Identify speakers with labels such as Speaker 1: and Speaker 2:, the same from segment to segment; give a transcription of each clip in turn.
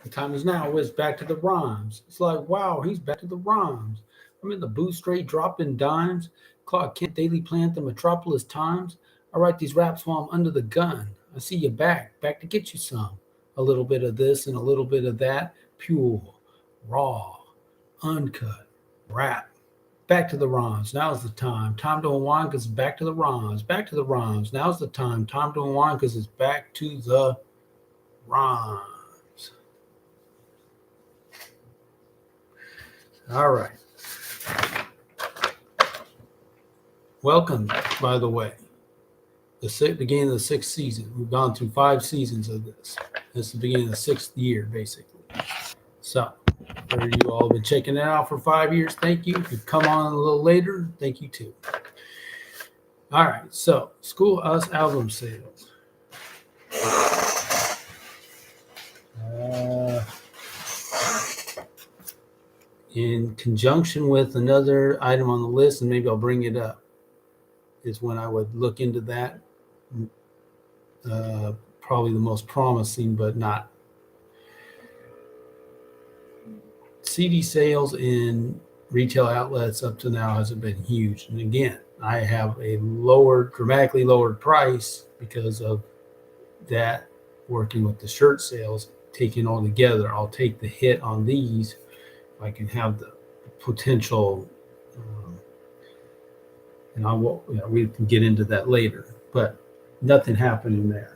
Speaker 1: The time is now. It's back to the rhymes. It's like, wow, he's back to the rhymes. I'm in the booth straight dropping dimes. Clark Kent Daily Plan the Metropolis Times. I write these raps while I'm under the gun. I see you back to get you some. A little bit of this and a little bit of that. Pure, raw, uncut, rap. Back to the rhymes. Now's the time. Time to unwind because it's back to the rhymes. Back to the rhymes. Now's the time. Time to unwind because it's back to the rhymes. All right. Welcome, by the way. The beginning of the sixth season. We've gone through 5 seasons of this. This is the beginning of the 6th year, basically. So, for you all have been checking it out for 5 years, thank you. If you've come on a little later, thank you too. All right, so School Us album sales. In conjunction with another item on the list, and maybe I'll bring it up, is when I would look into that. Probably the most promising, but not. CD sales in retail outlets up to now hasn't been huge. And again, I have a dramatically lowered price because of that working with the shirt sales, taking all together. I'll take the hit on these if I can have the potential. And I will, we can get into that later, but nothing happening there.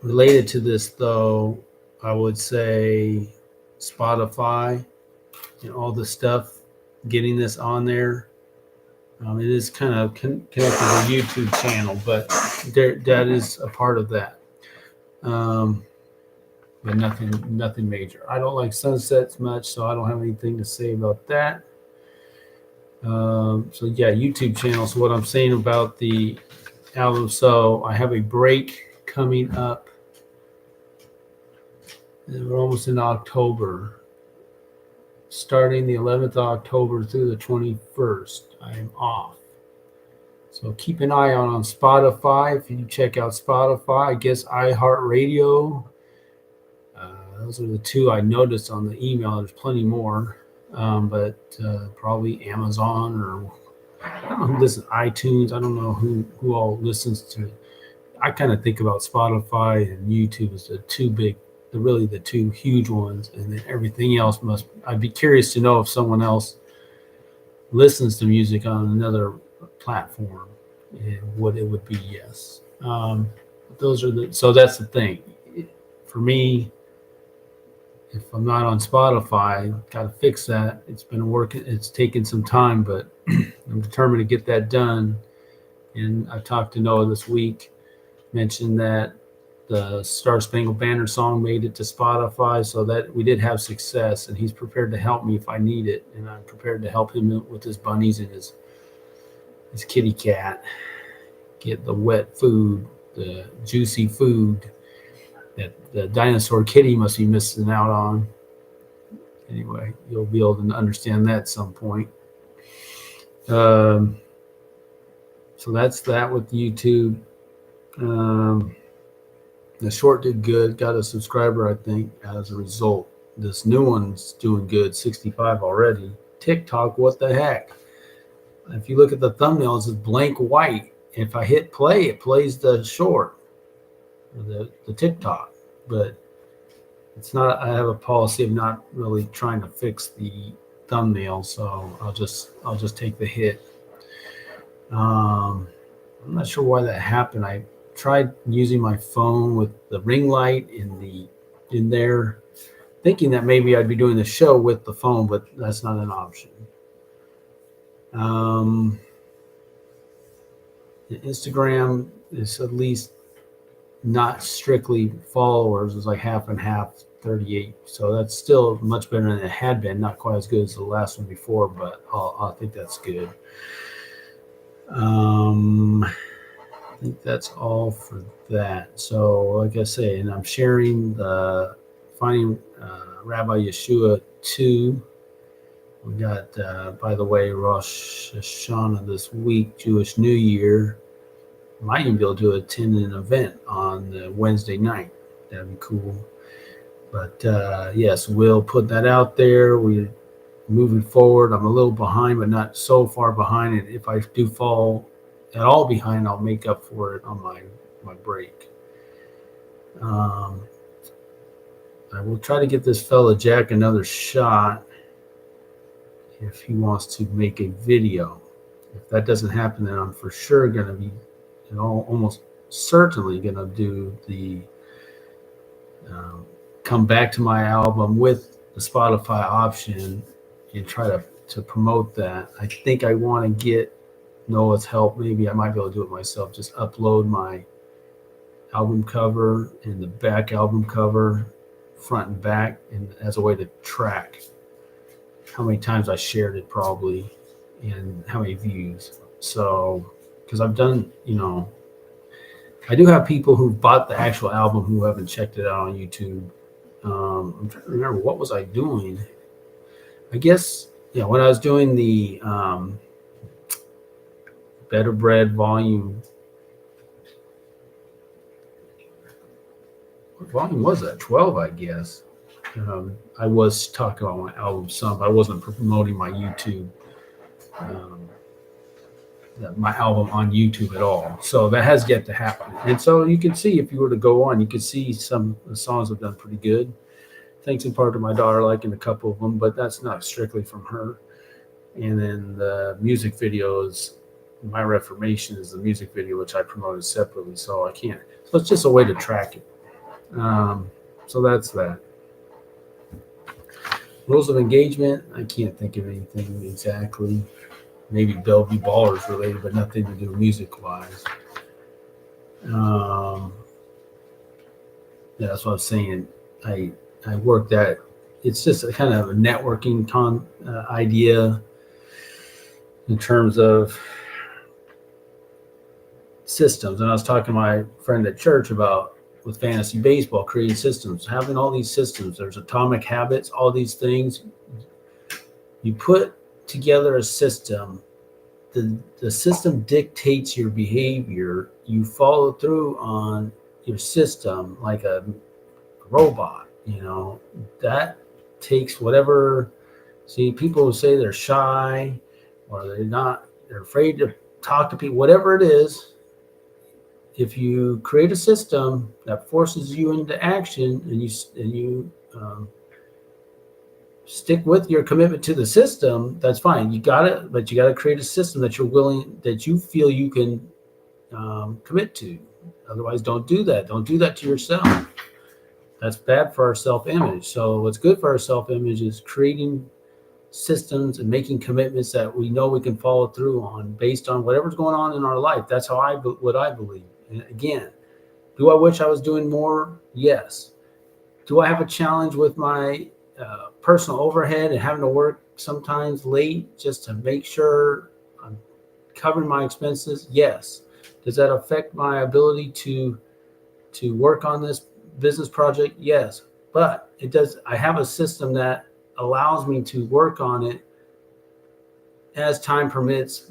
Speaker 1: Related to this, though, I would say Spotify and all the stuff, getting this on there. It is kind of connected to the YouTube channel, but that is a part of that. But nothing major. I don't like sunsets much, so I don't have anything to say about that. So yeah, YouTube channel. So what I'm saying about the album, so I have a break coming up. We're almost in October. Starting the 11th of October through the 21st, I am off. So keep an eye on Spotify. If you check out Spotify, I guess iHeartRadio. Those are the 2 I noticed on the email. There's plenty more, but probably Amazon, or I don't know who listens to iTunes. I don't know who all listens to. I kind of think about Spotify and YouTube as the 2 big, really the 2 huge ones, and then everything else I'd be curious to know if someone else listens to music on another platform, and what it would be. Yes, those are so that's the thing for me. If I'm not on Spotify, got to fix that. It's been working. It's taken some time, but I'm determined to get that done. And I talked to Noah this week, mentioned that the Star Spangled Banner song made it to Spotify, so that we did have success, and he's prepared to help me if I need it, and I'm prepared to help him with his bunnies and his kitty cat, get the wet food, the juicy food that the dinosaur kitty must be missing out on. Anyway, you'll be able to understand that at some point. So that's that with YouTube. The short did good, got a subscriber, I think, as a result. This new one's doing good, 65 already. TikTok, what the heck? If you look at the thumbnails, it's blank white. If I hit play, it plays the short, the TikTok. But it's not. I have a policy of not really trying to fix the thumbnail, so I'll just take the hit. I'm not sure why that happened. I tried using my phone with the ring light in there, thinking that maybe I'd be doing the show with the phone, but that's not an option. The Instagram is at least not strictly followers. It's like half and half, 38. So that's still much better than it had been. Not quite as good as the last one before, but I think that's good. I think that's all for that. So like I say, and I'm sharing the Finding Rabbi Yeshua 2. We got, by the way, Rosh Hashanah this week, Jewish New Year. Might even be able to attend an event on the Wednesday night. That'd be cool. But yes, we'll put that out there. We're moving forward. I'm a little behind, but not so far behind. And if I do fall at all behind, I'll make up for it on my break. I will try to get this fella Jack another shot if he wants to make a video. If that doesn't happen, then I'm for sure going to be, almost certainly going to do the come back to my album with the Spotify option and try to promote that. I think I want to get Noah's help. Maybe I might be able to do it myself. Just upload my album cover and the back album cover, front and back, and as a way to track how many times I shared it probably and how many views. So, because I've done, I do have people who've bought the actual album who haven't checked it out on YouTube. I'm trying to remember, what was I doing? I guess, when I was doing the Better Bread volume. What volume was that? 12, I guess. I was talking about my album some, but I wasn't promoting my YouTube, my album on YouTube at all. So that has yet to happen. And so you can see, if you were to go on, you can see some of the songs have done pretty good. Thanks in part to my daughter liking a couple of them, but that's not strictly from her. And then the music videos, My Reformation is the music video, which I promoted separately, so I can't. So it's just a way to track it. So that's that. Rules of engagement, I can't think of anything exactly. Maybe Bellevue Ballers related, but nothing to do music-wise. Yeah, that's what I was saying. I work that. It's just a kind of a networking idea in terms of systems. And I was talking to my friend at church about, with fantasy baseball, creating systems, having all these systems. There's Atomic Habits, all these things. You put together a system. The system dictates your behavior. You follow through on your system like a robot. That takes whatever. See, people who say they're shy or they're afraid to talk to people, whatever it is. If you create a system that forces you into action and you stick with your commitment to the system, that's fine. But you got to create a system that you feel you can commit to. Otherwise, don't do that. Don't do that to yourself. That's bad for our self-image. So what's good for our self-image is creating systems and making commitments that we know we can follow through on based on whatever's going on in our life. That's what I believe. And again, do I wish I was doing more? Yes. Do I have a challenge with my personal overhead and having to work sometimes late just to make sure I'm covering my expenses? Yes. Does that affect my ability to work on this business project? Yes. But it does. I have a system that allows me to work on it as time permits.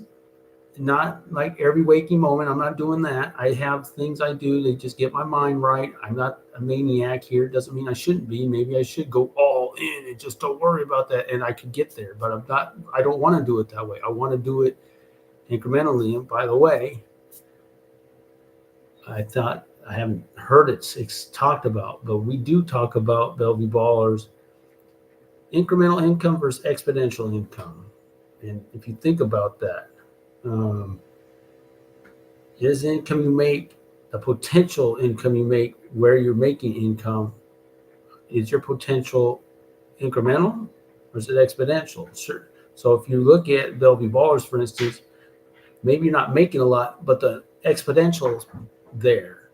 Speaker 1: Not like every waking moment. I'm not doing that. I have things I do to just get my mind right. I'm not a maniac here. Doesn't mean I shouldn't be. Maybe I should go all in and just don't worry about that, and I could get there. But I don't want to do it that way. I want to do it incrementally. And by the way, I thought I haven't heard it's talked about, but we do talk about Bellevue Ballers, incremental income versus exponential income. And if you think about that, is income you make, the potential income you make where you're making income, is your potential incremental or is it exponential? Sure. So if you look at Bellevue Ballers, for instance, maybe you're not making a lot, but the exponential is there.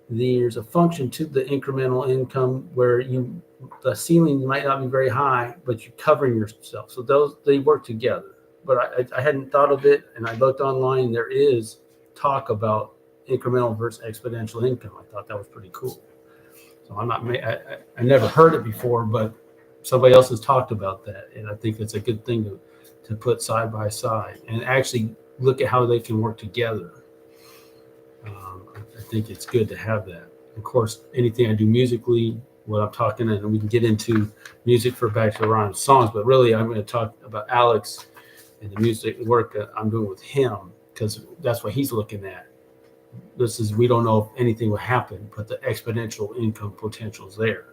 Speaker 1: There's a function to the incremental income where the ceiling might not be very high, but you're covering yourself. So they work together. But I hadn't thought of it, and I looked online. There is talk about incremental versus exponential income. I thought that was pretty cool. So I never heard it before, but somebody else has talked about that, and I think it's a good thing to put side by side and actually look at how they can work together. I think it's good to have that. Of course, anything I do musically, what I'm talking, and we can get into music for Back to the Rhyme songs, but really I'm going to talk about Alex and the music work that I'm doing with him, because that's what he's looking at. We don't know if anything will happen, but the exponential income potential is there.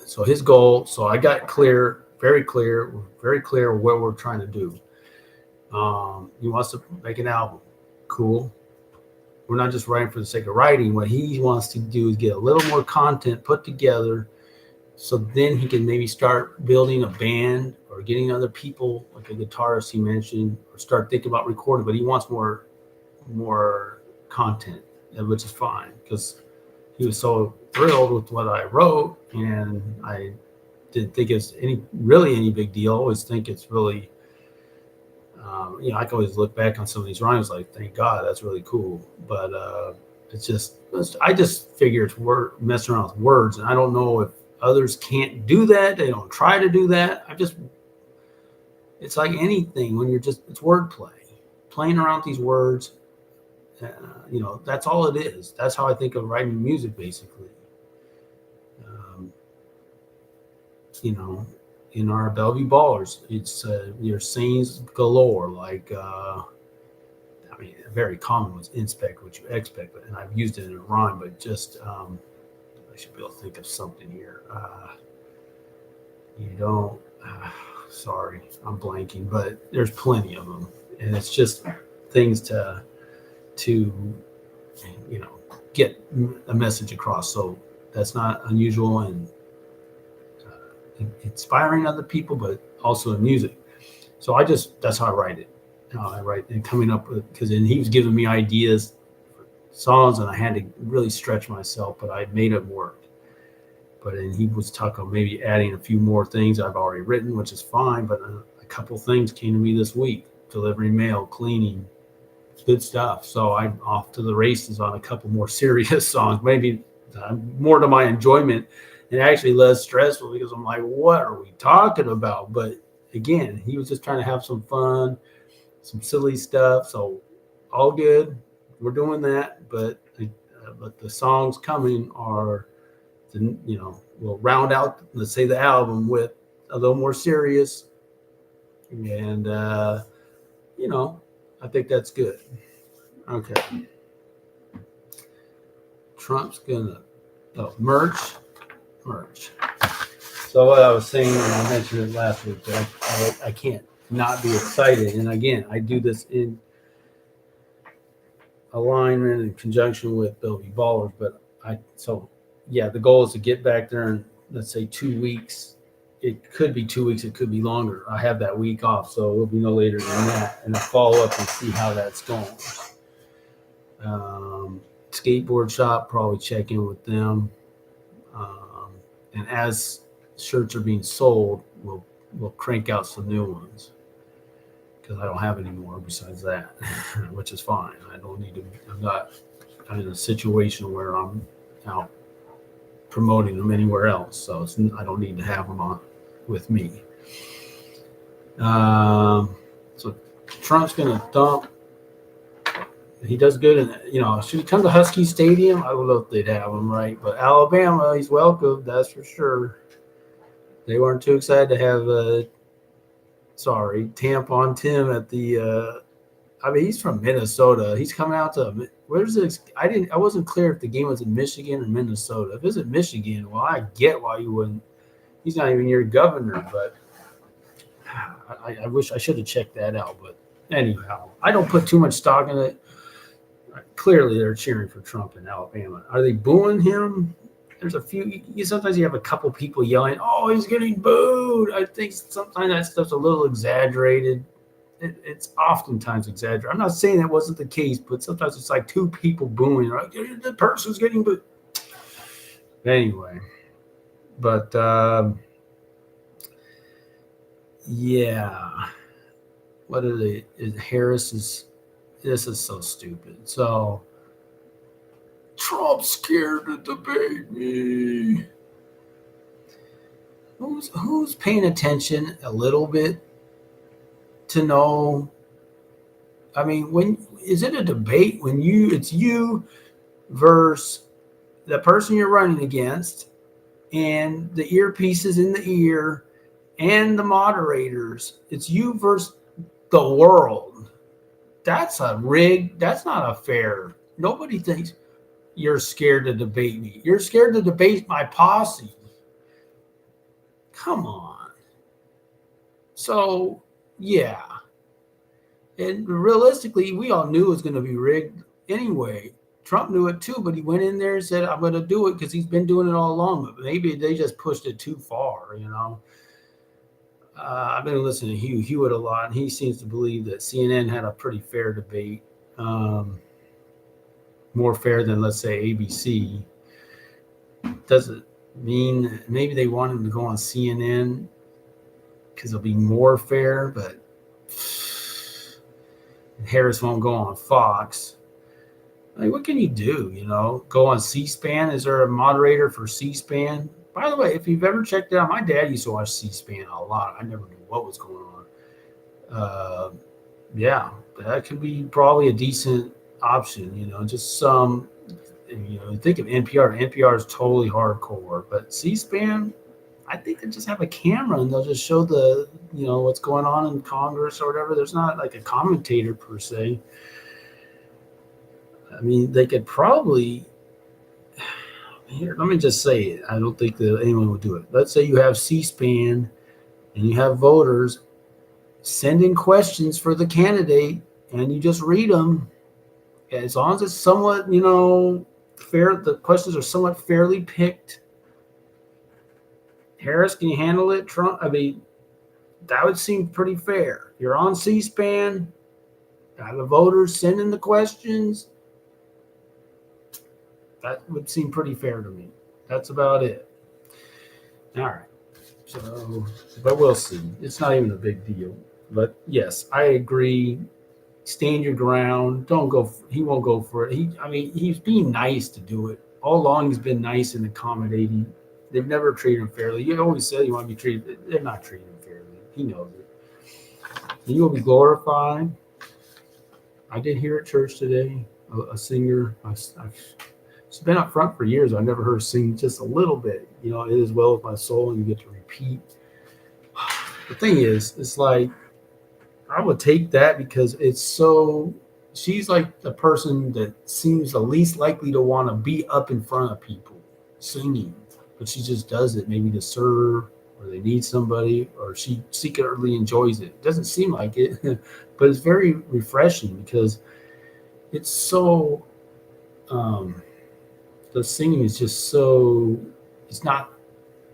Speaker 1: So his goal, so I got very clear what we're trying to do. He wants to make an album. Cool. We're not just writing for the sake of writing. What he wants to do is get a little more content put together, so then he can maybe start building a band or getting other people, like a guitarist he mentioned, or start thinking about recording. But he wants more content, which is fine, because he was so thrilled with what I wrote, and I didn't think it's any big deal. I always think it's really, I can always look back on some of these rhymes like, thank God, that's really cool. But I just figure it's messing around with words, and I don't know if others can't do that. They don't try to do that. It's like anything when it's wordplay, playing around with these words. That's all it is. That's how I think of writing music, basically. In our Bellevue Ballers, it's your sayings galore. Like, very common was inspect what you expect, and I've used it in a rhyme, but just I should be able to think of something here. You don't. Sorry, I'm blanking, but there's plenty of them, and it's just things to get a message across. So that's not unusual, and inspiring other people, but also in music. So that's how I write it. I write and coming up with, because then he was giving me ideas for songs, and I had to really stretch myself, but I made it work. But then he was talking about maybe adding a few more things I've already written, which is fine. But a couple things came to me this week: delivering mail, cleaning, good stuff. So I'm off to the races on a couple more serious songs, maybe more to my enjoyment, and actually less stressful, because I'm like, what are we talking about? But again, he was just trying to have some fun, some silly stuff. So all good. We're doing that, but the songs coming are, we'll round out, let's say, the album with a little more serious, and I think that's good. Okay. Trump's gonna merch. So what I was saying, and I mentioned it last week, that I can't not be excited. And again, I do this in alignment in conjunction with Bellevue Ballers. But the goal is to get back there in, let's say, 2 weeks. It could be 2 weeks. It could be longer. I have that week off, so it will be no later than that. And I'll follow up and see how that's going. Skateboard shop, probably check in with them. And as shirts are being sold, we'll crank out some new ones, because I don't have any more besides that, which is fine. I don't need to. I'm not in a situation where I'm out promoting them anywhere else, so I don't need to have them on with me. So Trump's gonna dump. He does good, and should he come to Husky Stadium? I don't know if they'd have him, right? But Alabama, he's welcome, that's for sure. They weren't too excited to have Tampon Tim at the. He's from Minnesota. He's coming out to, where's this? I wasn't clear if the game was in Michigan or Minnesota. If it's in Michigan, well, I get why you wouldn't. He's not even your governor, but I wish I should have checked that out. But anyhow, I don't put too much stock in it. Clearly, they're cheering for Trump in Alabama. Are they booing him? There's a few. Sometimes you have a couple people yelling, "Oh, he's getting booed." I think sometimes that stuff's a little exaggerated. It's oftentimes exaggerated. I'm not saying that wasn't the case, but sometimes it's like two people booing, right? The person's getting booed. Anyway, but yeah. What are they? Harris is. This is so stupid. So Trump's scared to debate me. Who's paying attention a little bit to know I mean, when is it a debate when it's you versus the person you're running against and the earpieces in the ear and the moderators? It's you versus the world. That's a rig. That's not a fair. Nobody thinks you're scared to debate me. You're scared to debate my posse. Come on. So, yeah. And realistically, we all knew it was going to be rigged anyway. Trump knew it too, but he went in there and said, I'm going to do it because he's been doing it all along. But maybe they just pushed it too far, you know. I've been listening to Hugh Hewitt a lot, and he seems to believe that CNN had a pretty fair debate, more fair than, let's say, ABC. Does it mean maybe they want him to go on CNN because it'll be more fair, but Harris won't go on Fox? Like, what can you do? You know, go on C-SPAN? Is there a moderator for C-SPAN? By the way, if you've ever checked it out, my dad used to watch C-SPAN a lot. I never knew what was going on. Yeah, that could be probably a decent option. You know, just some. You know, think of NPR. NPR is totally hardcore, but C-SPAN, I think they just have a camera and they'll just show what's going on in Congress or whatever. There's not like a commentator per se. I mean, they could probably. Here, let me just say it. I don't think that anyone would do it. Let's say you have C-SPAN and you have voters send in questions for the candidate and you just read them. As long as it's somewhat, fair, the questions are somewhat fairly picked. Harris, can you handle it? Trump, I mean, that would seem pretty fair. You're on C-SPAN, got the voters sending the questions. That would seem pretty fair to me. That's about it. All right. So, but we'll see. It's not even a big deal. But yes, I agree. Stand your ground. Don't go. He won't go for it. He's being nice to do it. All along, he's been nice and accommodating. They've never treated him fairly. You always say you want to be treated. They're not treating him fairly. He knows it. And you will be glorified. I did hear at church today a singer. She's been up front for years. I never heard her sing just a little bit. You know, it is well with my soul, and you get to repeat. The thing is, it's like I would take that because it's so. She's like the person that seems the least likely to want to be up in front of people singing, but she just does it maybe to serve, or they need somebody, or she secretly enjoys it. It doesn't seem like it, but it's very refreshing because it's so. The singing is just so. It's not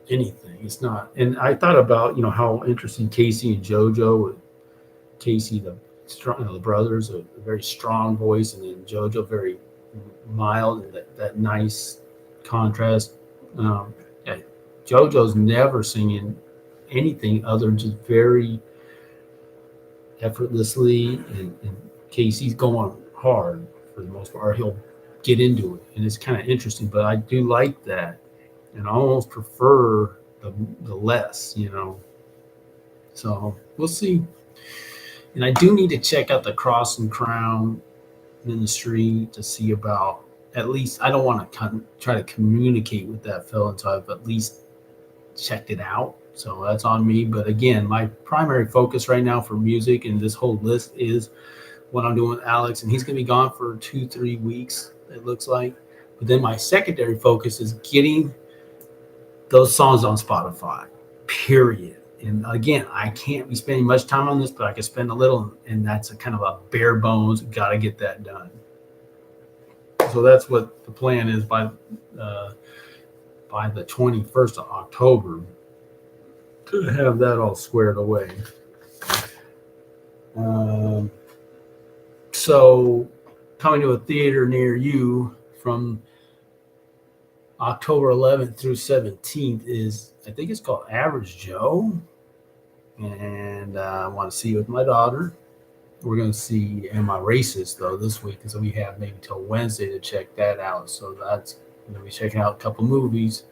Speaker 1: anything. It's not. And I thought about how interesting Casey and JoJo. Casey, the brothers, a very strong voice, and then JoJo very mild, and that nice contrast. Yeah, JoJo's never singing anything other than just very effortlessly, and Casey's going hard for the most part. He'll get into it, and it's kind of interesting. But I do like that, and I almost prefer the less, So we'll see. And I do need to check out the Cross and Crown ministry to see about, at least, I don't want to try to communicate with that fellow until I've at least checked it out. So that's on me. But again, my primary focus right now for music and this whole list is what I'm doing with Alex. And he's going to be gone for 2-3 weeks, it looks like. But then my secondary focus is getting those songs on Spotify, period. And again, I can't be spending much time on this, but I can spend a little, and that's a kind of a bare bones. Got to get that done. So that's what the plan is by the 21st of October to have that all squared away. So coming to a theater near you from October 11th through 17th is, I think it's called Average Joe. And I want to see it with my daughter. We're going to see Am I Racist, though, this week. So we have maybe till Wednesday to check that out. So that's going to be checking out a couple movies.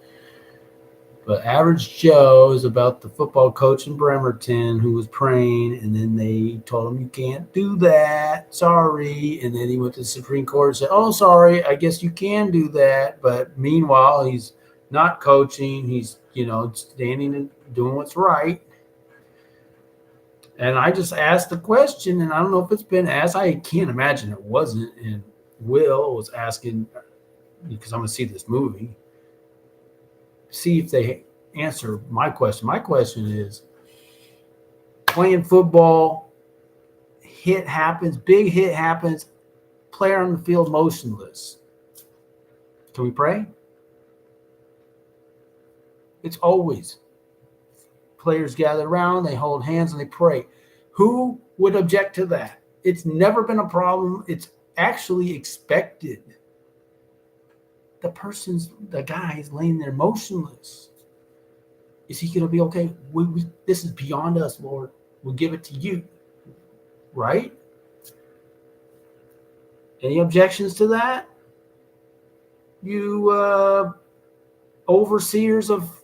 Speaker 1: But Average Joe is about the football coach in Bremerton who was praying, and then they told him, you can't do that. Sorry. And then he went to the Supreme Court and said, oh, sorry, I guess you can do that. But meanwhile, he's not coaching. He's, standing and doing what's right. And I just asked the question, and I don't know if it's been asked. I can't imagine it wasn't. And Will was asking, because I'm going to see this movie, see if they answer my question. My question is, playing football, hit happens, big hit happens, player on the field motionless. Can we pray? It's always players gather around, they hold hands, and they pray. Who would object to that? It's never been a problem. It's actually expected. The guy is laying there motionless. Is he going to be okay? This is beyond us, Lord. We'll give it to you. Right? Any objections to that? You overseers of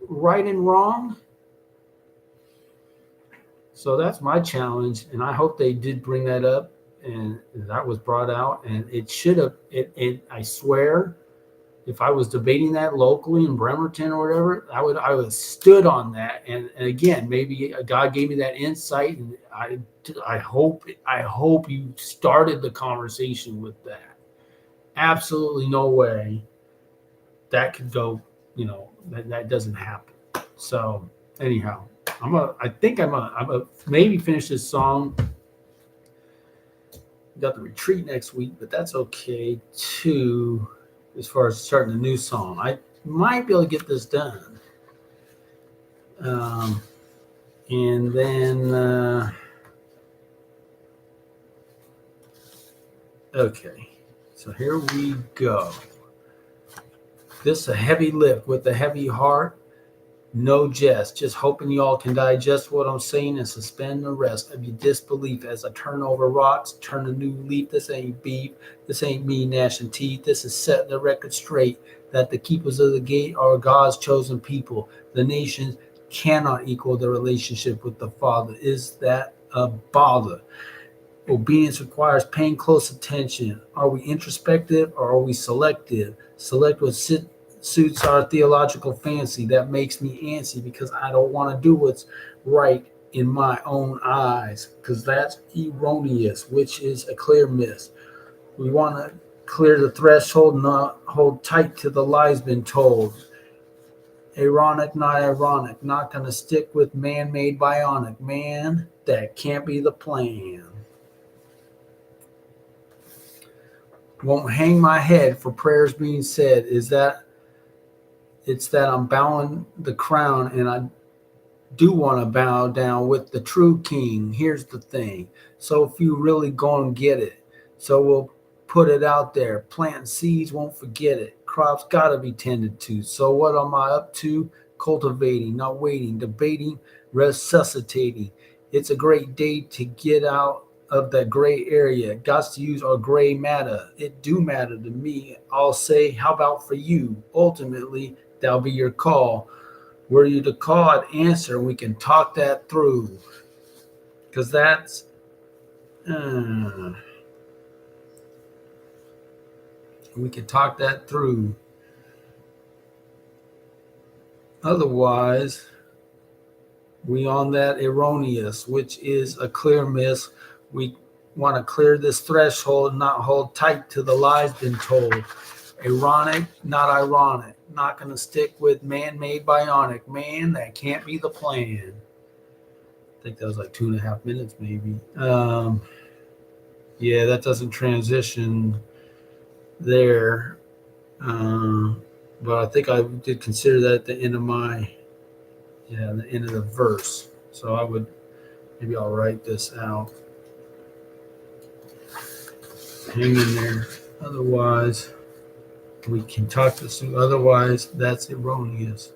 Speaker 1: right and wrong? So that's my challenge, and I hope they did bring that up, and that was brought out, and it should have. I swear, if I was debating that locally in Bremerton or whatever, I would have stood on that. And again, maybe God gave me that insight, and I hope you started the conversation with that. Absolutely no way that could go. That doesn't happen. So anyhow, I think I'm gonna maybe finish this song. Got the retreat next week, but that's okay too. As far as starting a new song, I might be able to get this done. And then, okay, so here we go. This is a heavy lift with a heavy heart. No jest, just hoping y'all can digest what I'm saying and suspend the rest of your disbelief as I turn over rocks, turn a new leaf. This ain't beef, this ain't me gnashing teeth. This is setting the record straight that the keepers of the gate are God's chosen people. The nations cannot equal the relationship with the Father. Is that a bother? Obedience requires paying close attention. Are we introspective or are we selective? Select what suits our theological fancy. That makes me antsy because I don't want to do what's right in my own eyes, because that's erroneous, which is a clear miss. We want to clear the threshold, not hold tight to the lies been told. Ironic, not ironic. Not going to stick with man-made bionic. Man, that can't be the plan. Won't hang my head for prayers being said. It's that I'm bowing the crown, and I do want to bow down with the true king. Here's the thing. So few really gonna get it. So we'll put it out there. Planting seeds, won't forget it. Crops gotta be tended to. So what am I up to? Cultivating, not waiting, debating, resuscitating. It's a great day to get out of that gray area. Got to use our gray matter. It do matter to me. I'll say, how about for you? Ultimately, that'll be your call. Were you to call, I'd answer, and we can talk that through. Because we can talk that through. Otherwise, we on that erroneous, which is a clear miss. We want to clear this threshold and not hold tight to the lies been told. Ironic, not ironic. Not going to stick with man-made bionic. Man, that can't be the plan. I think that was like 2.5 minutes, maybe. Yeah, that doesn't transition there. But I think I did consider that at the end of the end of the verse. So maybe I'll write this out. Hang in there. Otherwise, we can talk this through. Otherwise, that's erroneous.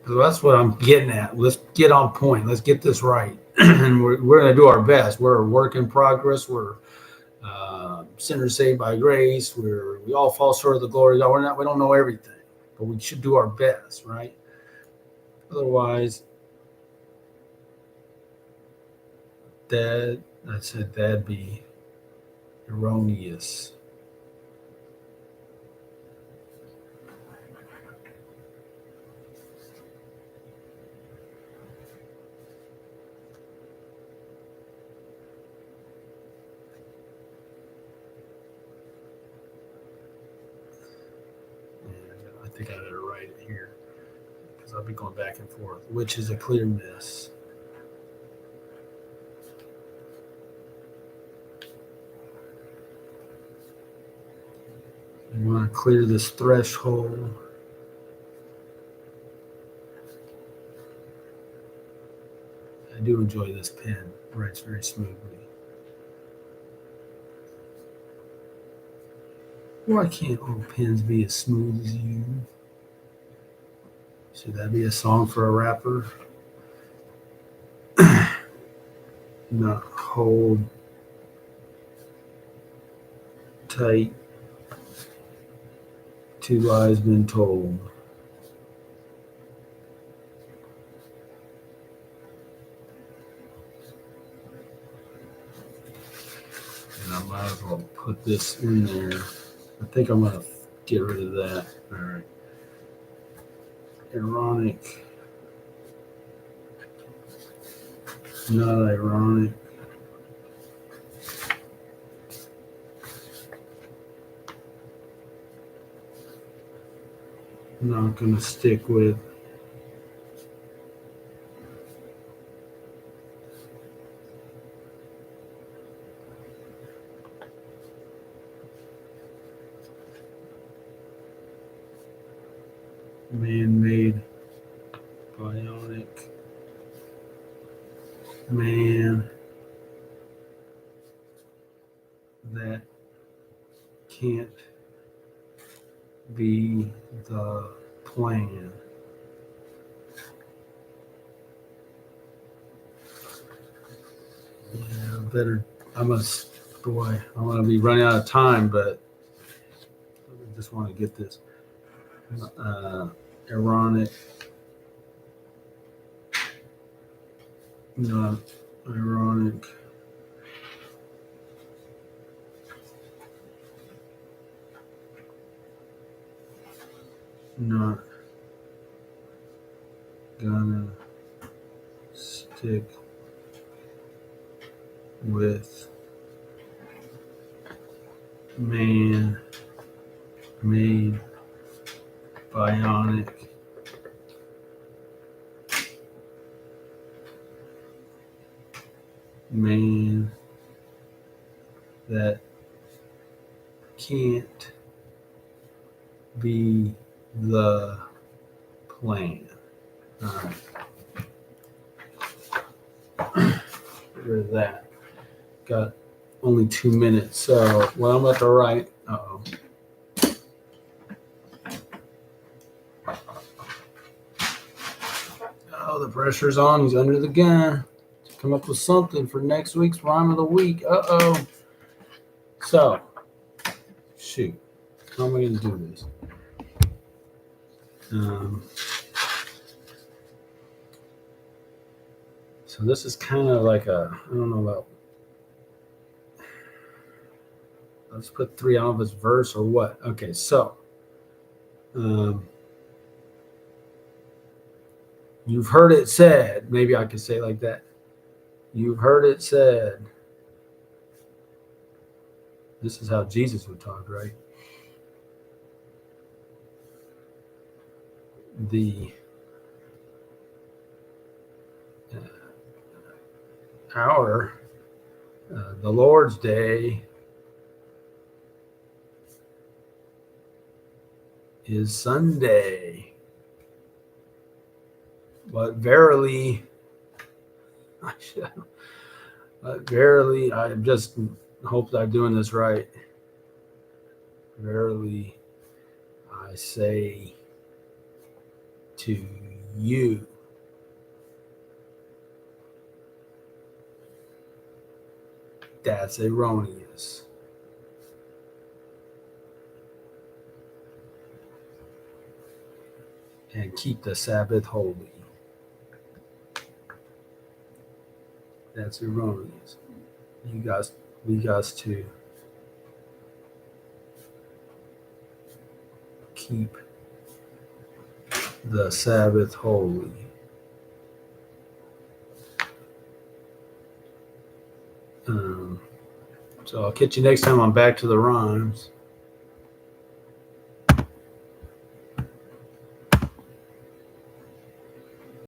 Speaker 1: So that's what I'm getting at. Let's get on point. Let's get this right. And we're going to do our best. We're a work in progress. We're sinners saved by grace. We all fall short of the glory of God. We don't know everything, but we should do our best, right? Otherwise, that'd be erroneous. And I think I better write it here because I'll be going back and forth, which is a clear miss. You want to clear this threshold. I do enjoy this pen. It writes very smoothly. Why can't all pens be as smooth as you? Should that be a song for a rapper? Not hold tight. Two lies been told. And I might as well put this in there. I think I'm going to get rid of that. All right. Ironic. Not ironic. I'm not going to stick with man-made, bionic, man that can't be the plan. Yeah, better. I'm gonna be running out of time, but I just want to get this. Ironic, not ironic. Not gonna stick with man-made, bionic, man that can't be the plan. All right. Get rid of that. Got only 2 minutes. So what I'm about to write. Oh, the pressure's on. He's under the gun. Come up with something for next week's rhyme of the week. So, shoot. How am I going to do this? So this is kind of like I don't know about, let's put 3 on this verse or what? Okay, so, you've heard it said, maybe I could say it like that. You've heard it said. This is how Jesus would talk, right? The the Lord's Day is Sunday. But verily, I just hope that I'm doing this right. Verily, I say to you. That's erroneous. And keep the Sabbath holy. That's erroneous. We got to keep the Sabbath holy. So I'll catch you next time on Back to the Rhymes.